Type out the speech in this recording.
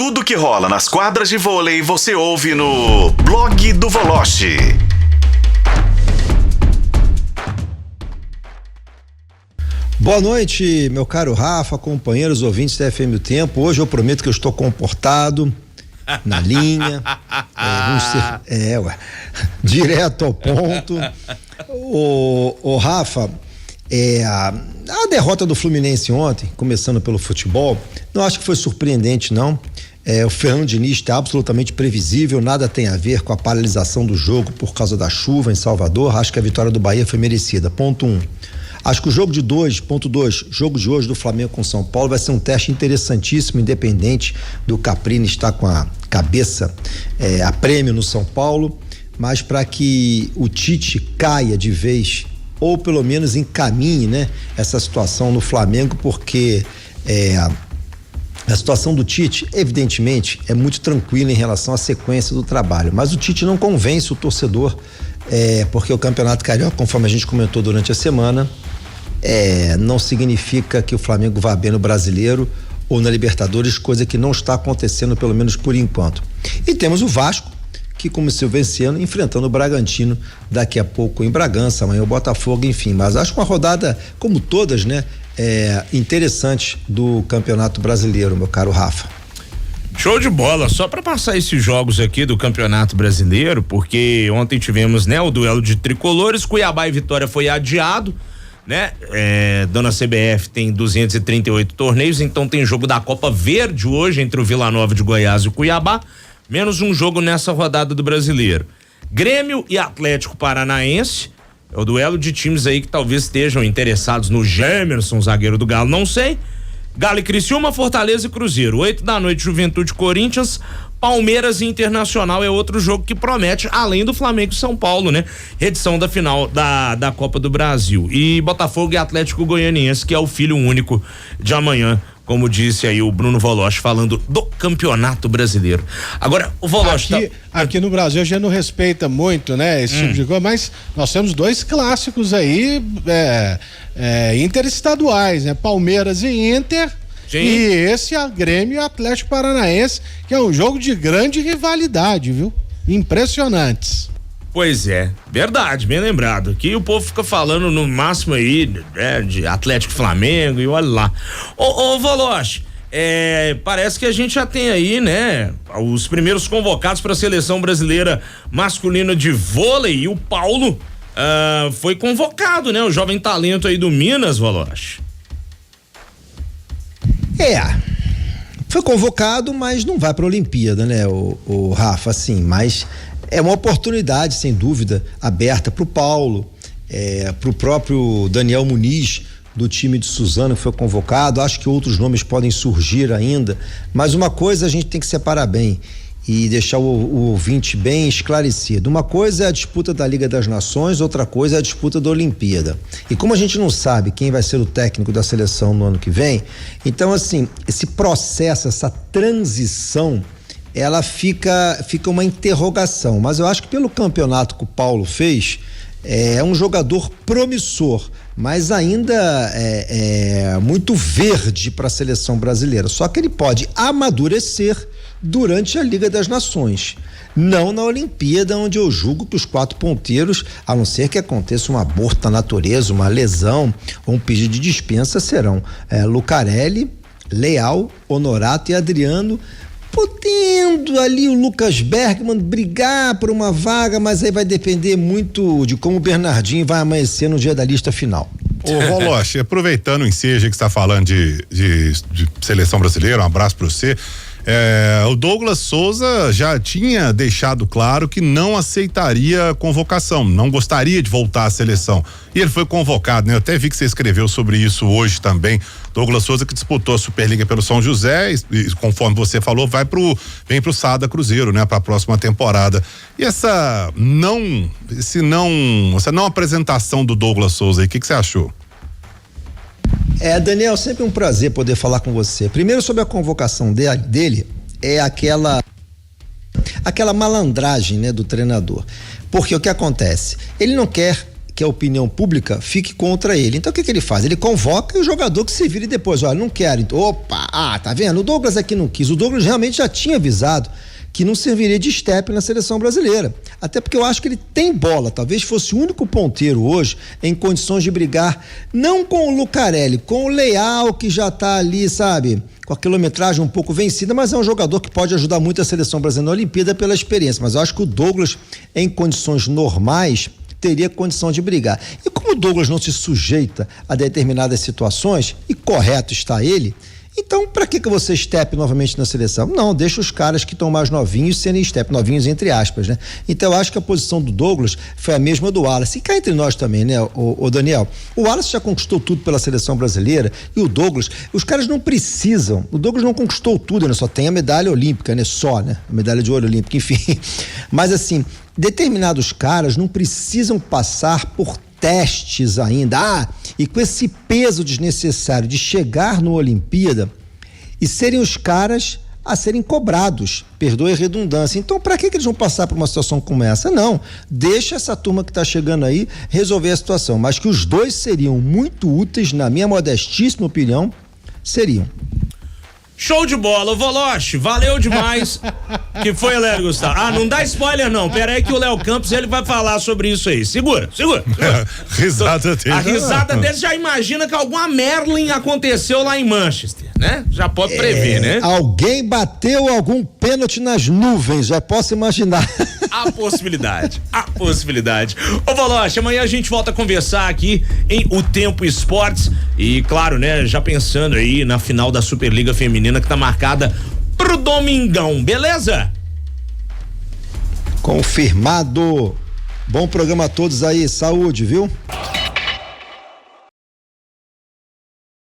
Tudo que rola nas quadras de vôlei você ouve no Blog do Voloche. Boa noite, meu caro Rafa, companheiros ouvintes da FM O Tempo. Hoje eu prometo que eu estou comportado, na linha, direto ao ponto. O Rafa, a derrota do Fluminense ontem, começando pelo futebol, não acho que foi surpreendente, não. O Fernando Diniz está absolutamente previsível, nada tem a ver com a paralisação do jogo por causa da chuva em Salvador. Acho que a vitória do Bahia foi merecida. Ponto 1. Acho que o jogo de jogo de hoje do Flamengo com São Paulo vai ser um teste interessantíssimo, independente do Caprini estar com a cabeça a prêmio no São Paulo, mas para que o Tite caia de vez, ou pelo menos encaminhe, né, essa situação no Flamengo, porque a situação do Tite, evidentemente, é muito tranquila em relação à sequência do trabalho, mas o Tite não convence o torcedor, porque o Campeonato Carioca, conforme a gente comentou durante a semana, não significa que o Flamengo vá bem no Brasileiro ou na Libertadores, coisa que não está acontecendo, pelo menos por enquanto. E temos o Vasco, que começou vencendo, enfrentando o Bragantino daqui a pouco em Bragança, amanhã o Botafogo, enfim. Mas acho uma rodada, como todas, né, interessante do Campeonato Brasileiro, meu caro Rafa. Show de bola, só para passar esses jogos aqui do Campeonato Brasileiro, porque ontem tivemos, né, o duelo de tricolores, Cuiabá e Vitória foi adiado, né? Dona CBF tem 238 torneios, então tem jogo da Copa Verde hoje entre o Vila Nova de Goiás e o Cuiabá, menos um jogo nessa rodada do Brasileiro. Grêmio e Atlético Paranaense, é o duelo de times aí que talvez estejam interessados no Gemerson, zagueiro do Galo, não sei. Galo e Criciúma, Fortaleza e Cruzeiro, 8h, Juventude, Corinthians, Palmeiras e Internacional é outro jogo que promete, além do Flamengo e São Paulo, né? Edição da final da Copa do Brasil. E Botafogo e Atlético Goianiense, que é o filho único de amanhã, como disse aí o Bruno Voloche, falando do Campeonato Brasileiro. Agora, o Voloche aqui no Brasil a gente não respeita muito, né, esse tipo de coisa, mas nós temos dois clássicos aí, interestaduais, né, Palmeiras e Inter. Sim. E esse é Grêmio e Atlético Paranaense, que é um jogo de grande rivalidade, viu? Impressionantes. Pois é, verdade, bem lembrado. Aqui o povo fica falando no máximo aí, de Atlético e Flamengo e olha lá. Ô Voloche, parece que a gente já tem aí, né, os primeiros convocados para a seleção brasileira masculina de vôlei, e o Paulo foi convocado, né? O jovem talento aí do Minas, Voloche. Foi convocado, mas não vai para a Olimpíada, né, o Rafa, assim, mas é uma oportunidade, sem dúvida, aberta para o Paulo, para o próprio Daniel Muniz, do time de Suzano, que foi convocado. Acho que outros nomes podem surgir ainda, mas uma coisa a gente tem que separar bem e deixar o ouvinte bem esclarecido. Uma coisa é a disputa da Liga das Nações, outra coisa é a disputa da Olimpíada. E como a gente não sabe quem vai ser o técnico da seleção no ano que vem, então, assim, esse processo, essa transição, ela fica uma interrogação, mas eu acho que pelo campeonato que o Paulo fez, é um jogador promissor, mas ainda é muito verde para a seleção brasileira, só que ele pode amadurecer durante a Liga das Nações, não na Olimpíada, onde eu julgo que os 4 ponteiros, a não ser que aconteça um aborto da natureza, uma lesão ou um pedido de dispensa, serão Lucarelli, Leal, Honorato e Adriano, podendo ali o Lucas Bergman brigar por uma vaga, mas aí vai depender muito de como o Bernardinho vai amanhecer no dia da lista final. Ô Voloche, aproveitando o ensejo que está falando de seleção brasileira, um abraço para você. O Douglas Souza já tinha deixado claro que não aceitaria convocação, não gostaria de voltar à seleção. E ele foi convocado, né? Eu até vi que você escreveu sobre isso hoje também. Douglas Souza, que disputou a Superliga pelo São José, e conforme você falou, vem pro Sada Cruzeiro, né? Para a próxima temporada. E essa não apresentação do Douglas Souza aí, o que você achou? Daniel, sempre um prazer poder falar com você. Primeiro, sobre a convocação dele, é aquela malandragem, né, do treinador. Porque o que acontece? Ele não quer que a opinião pública fique contra ele. Então o que ele faz? Ele convoca o jogador que se vire depois. Olha, não quero. Então, opa, tá vendo? O Douglas aqui não quis. O Douglas realmente já tinha avisado que não serviria de estepe na seleção brasileira. Até porque eu acho que ele tem bola. Talvez fosse o único ponteiro hoje em condições de brigar, não com o Lucarelli, com o Leal, que já tá ali, sabe, com a quilometragem um pouco vencida, mas é um jogador que pode ajudar muito a seleção brasileira na Olimpíada pela experiência. Mas eu acho que o Douglas, em condições normais, teria condição de brigar. E como o Douglas não se sujeita a determinadas situações, e correto está ele, então, para que você estepe novamente na seleção? Não, deixa os caras que estão mais novinhos serem estepe, novinhos entre aspas, né? Então, eu acho que a posição do Douglas foi a mesma do Wallace. E cá entre nós também, né, o Daniel? O Wallace já conquistou tudo pela seleção brasileira e o Douglas, os caras não precisam. O Douglas não conquistou tudo, né? Só tem a medalha olímpica, né? Só, né? A medalha de ouro olímpica, enfim. Mas, assim, determinados caras não precisam passar por testes ainda, e com esse peso desnecessário de chegar na Olimpíada e serem os caras a serem cobrados, perdoe a redundância. Então, para que eles vão passar por uma situação como essa? Não, deixa essa turma que está chegando aí resolver a situação, mas que os dois seriam muito úteis, na minha modestíssima opinião, seriam. Show de bola, Voloche, valeu demais. Que foi, Léo Gustavo? Ah, não dá spoiler não, pera aí que o Léo Campos, ele vai falar sobre isso aí, segura. Risada dele. A risada dele já imagina que alguma Merlin aconteceu lá em Manchester, né? Já pode prever, né? Alguém bateu algum pênalti nas nuvens, já posso imaginar. A possibilidade. Ô Voloche, amanhã a gente volta a conversar aqui em O Tempo Esportes e claro, né, já pensando aí na final da Superliga Feminina que tá marcada pro domingão, beleza? Confirmado. Bom programa a todos aí, saúde, viu?